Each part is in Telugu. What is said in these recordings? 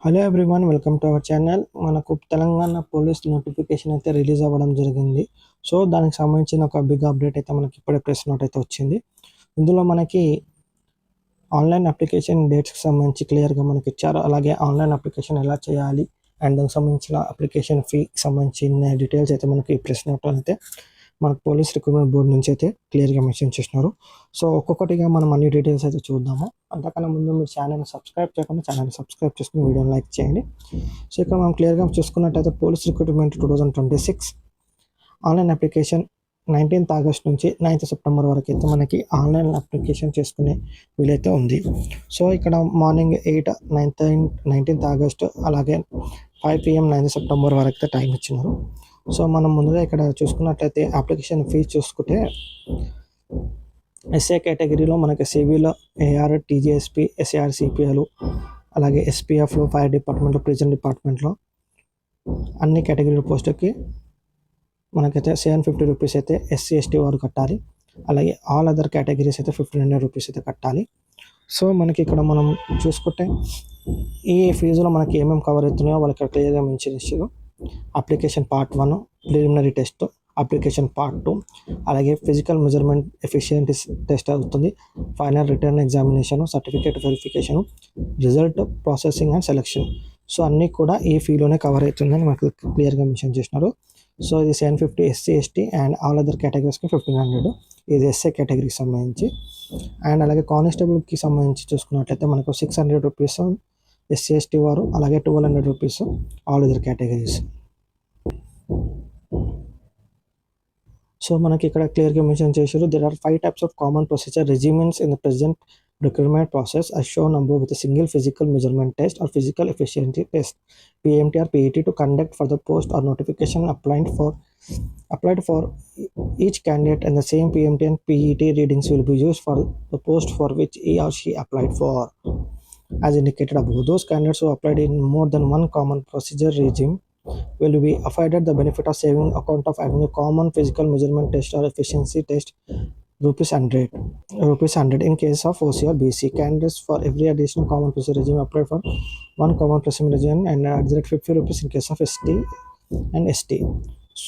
Hello everyone, welcome to our channel. మనకు తెలంగాణ పోలీస్ నోటిఫికేషన్ అయితే రిలీజ్ అవ్వడం జరిగింది. సో దానికి సంబంధించిన ఒక బిగ్ అప్డేట్ అయితే మనకి ఇప్పుడే ప్రెస్ నోట్ అయితే వచ్చింది. ఇందులో మనకి ఆన్లైన్ అప్లికేషన్ డేట్స్కి సంబంధించి క్లియర్గా మనకి ఇచ్చారు. అలాగే ఆన్లైన్ అప్లికేషన్ ఎలా చేయాలి అండ్ దానికి సంబంధించిన అప్లికేషన్ ఫీకి సంబంధించిన డీటెయిల్స్ అయితే మనకి ప్రెస్ నోట్ అయితే మనకు పోలీస్ రిక్రూట్మెంట్ బోర్డు నుంచి అయితే క్లియర్గా మెన్షన్ చేసినారు. సో ఒక్కొక్కటిగా మనం అన్ని డీటెయిల్స్ అయితే చూద్దాము. అంతకన్నా ముందు మీరు ఛానల్ని సబ్స్క్రైబ్ చేయకుండా ఛానల్ని సబ్స్క్రైబ్ చేసుకుని వీడియోని లైక్ చేయండి. సో ఇక్కడ మనం క్లియర్గా చూసుకున్నట్టయితే police recruitment 2026 online application 19th August నుంచి 9th సెప్టెంబర్ వరకు అయితే మనకి ఆన్లైన్ అప్లికేషన్ చేసుకునే వీలైతే ఉంది. సో ఇక్కడ మార్నింగ్ 8 19th ఆగస్ట్ అలాగే 5 PM 9th సెప్టెంబర్ వరకు అయితే టైం ఇచ్చినారు. సో మనం ముందుగా ఇక్కడ చూసుకున్నట్లయితే అప్లికేషన్ ఫీజు చూసుకుంటే ఎస్ఏ కేటగిరీలో మనకి సివిలో ఏఆర్, టీజీఎస్పీ, ఎస్ఏఆర్, సిపిఎలు అలాగే ఎస్పీఎఫ్లో, ఫైర్ డిపార్ట్మెంట్లో, ప్రిజన్ డిపార్ట్మెంట్లో అన్ని కేటగిరీల పోస్టుకి మనకైతే 750 రూపీస్ అయితే ఎస్సీ ఎస్టీ వారు కట్టాలి. అలాగే ఆల్ అదర్ కేటగిరీస్ అయితే 1500 రూపీస్ అయితే కట్టాలి. సో మనకి ఇక్కడ మనం చూసుకుంటే ఈ ఫీజులో మనకి ఏమేమి కవర్ అవుతున్నాయో వాళ్ళకి క్లియర్గా మెన్షన్ చేశారు. Application part 1 preliminary test, application part 2 అలాగే ఫిజికల్ మెజర్మెంట్ ఎఫిషియెంట్ టెస్ట్ అవుతుంది, final return examination, certificate verification, result processing and selection. So అన్నీ కూడా ఈ ఫీలోనే కవర్ అవుతుందని మనకు క్లియర్గా మెన్షన్ చేసినారు. సో ఇది 750 SC ST and all other కేటగిరీస్కి 1500 ఇది ఎస్ఏ కేటగిరీకి సంబంధించి. అండ్ అలాగే కానిస్టేబుల్కి సంబంధించి చూసుకున్నట్లయితే మనకు 600 రూపీస్ ఎస్సీ ఎస్టీ వారు, అలాగే 1200 rupees all other categories. So మనకి ఇక్కడ క్లియర్గా మెన్షన్ చేశారు. There are 5 types of common procedure regimens in the present recruitment process as shown above with a single physical measurement test or physical efficiency test, PMT or PET, to conduct for the post or notification applied for each candidate, and the same PMT and PET readings will be used for the post for which he or she applied for. As indicated above, those candidates who applied in more than one common procedure regime will be afforded the benefit of saving account of having a common physical measurement test or efficiency test ₹100 in case of OC or BC. Candidates for every additional common procedure regime applied for one common procedure regime and added ₹50 in case of ST and ST.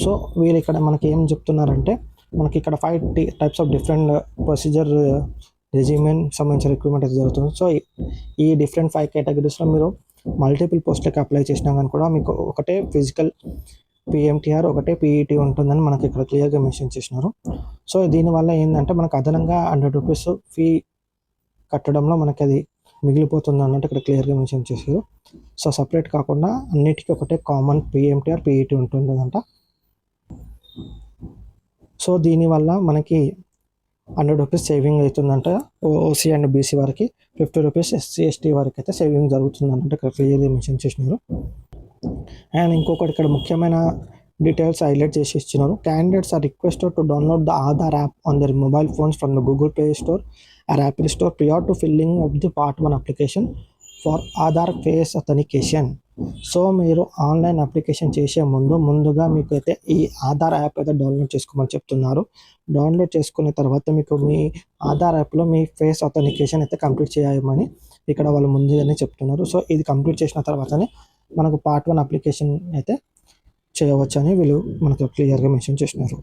So వీళ్ళు ఇక్కడ మనకి ఏం చెప్తున్నారంటే మనకి ఇక్కడ 5 types of different procedure regimen సంబంధించిన రిక్రూట్మెంట్ అయితే జరుగుతుంది. సో ఈ డిఫరెంట్ 5 కేటగిరీస్లో మీరు మల్టిపుల్ పోస్టులకి అప్లై చేసినా కానీ కూడా మీకు ఒకటే ఫిజికల్ పిఎంటీఆర్, ఒకటే పీఈటీ ఉంటుందని మనకి ఇక్కడ క్లియర్గా మెన్షన్ చేసినారు. సో దీనివల్ల ఏంటంటే మనకు అదనంగా 100 రూపీస్ ఫీ కట్టడంలో మనకి అది మిగిలిపోతుంది అన్నట్టు ఇక్కడ క్లియర్గా మెన్షన్ చేశారు. సో సపరేట్ కాకుండా అన్నిటికీ ఒకటే కామన్ పిఎంటీఆర్, పీఈటీ ఉంటుందంట. సో దీనివల్ల మనకి 100 రూపీస్ సేవింగ్ అవుతుందంట. ఓసీ అండ్ బీసీ వారికి 50 రూపీస్, ఎస్సీ ఎస్టీ వారికి అయితే సేవింగ్ జరుగుతుందంటే ఇక్కడ క్లియర్గా మెన్షన్ చేసినారు. అండ్ ఇంకొకటి ఇక్కడ ముఖ్యమైన డీటెయిల్స్ హైలైట్ చేసి ఇచ్చినారు. Candidates are requested to download the Aadhaar app on their mobile phones from the Google Play Store or Apple Store prior to filling of the part 1 application for Aadhaar face authentication. So మీరు ఆన్లైన్ అప్లికేషన్ చేసే ముందుగా మీకు అయితే ఈ ఆధార్ యాప్ అయితే డౌన్లోడ్ చేసుకోమని చెప్తున్నారు. డౌన్లోడ్ చేసుకున్న తర్వాత మీకు మీ ఆధార్ యాప్లో మీ ఫేస్ అథెంటికేషన్ అయితే కంప్లీట్ చేయమని ఇక్కడ వాళ్ళు ముందుగానే చెప్తున్నారు. సో ఇది కంప్లీట్ చేసిన తర్వాతనే మనకు పార్ట్ 1 అప్లికేషన్ అయితే చేయవచ్చు అని వీళ్ళు మనకు క్లియర్గా మెన్షన్ చేసినారు.